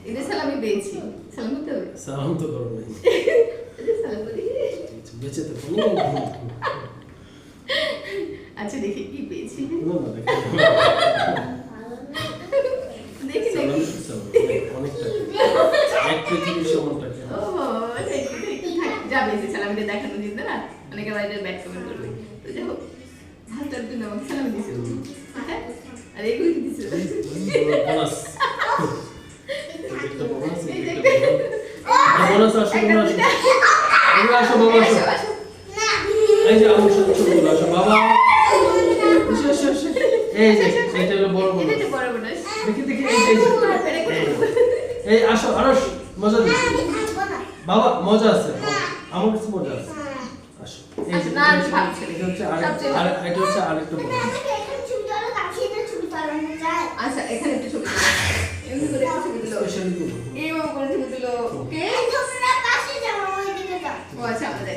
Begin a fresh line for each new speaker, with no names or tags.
এদের সালামি পেয়েছি। সালাম করতে হবে?
সালাম তো করো নাই।
এদের সালাম করি।
বেঁচে তো কোনো
আচ্ছা দেখি কি পেয়েছি।
না না দেখো
দেখি
সালাম
দেখি।
সালাম অনেকটা এক পৃথিবীর সমানটাকে
ও থ্যাংক ইউ যা পেয়েছি সালামিটা দেখানো দিতে না অনেকে বাইরে ব্যাক কমেন্ট করবে তো যাই হোক ভাতটার জন্য আমাকে সালামি দিয়েছে হ্যাঁ আর এগুলো কি দিয়েছে
বোনাস একটা বোনাস বোনাস আসো বোনাস এগুলো আসো বাবা আসো এই যে আমার সাথে চলে আসো বাবা এসো এসো এসো এই যে এটা হলো বড় বোনাস
এটা বড় বোনাস
দেখি দেখি এই আসো আরশ মজা দিচ্ছি বাবা মজা আছে আমার কাছে মজা আছে আসো এই যে
না ভাবছি
এটা হচ্ছে আর এটা হচ্ছে আরেকটা বোনাস
আচ্ছা এখানে একটা ছবি দিল এমনি করে একটা ছবি দিল
স্পেশালি
এই মামা করে ছবি দিল কে ও আচ্ছা আমরা যাই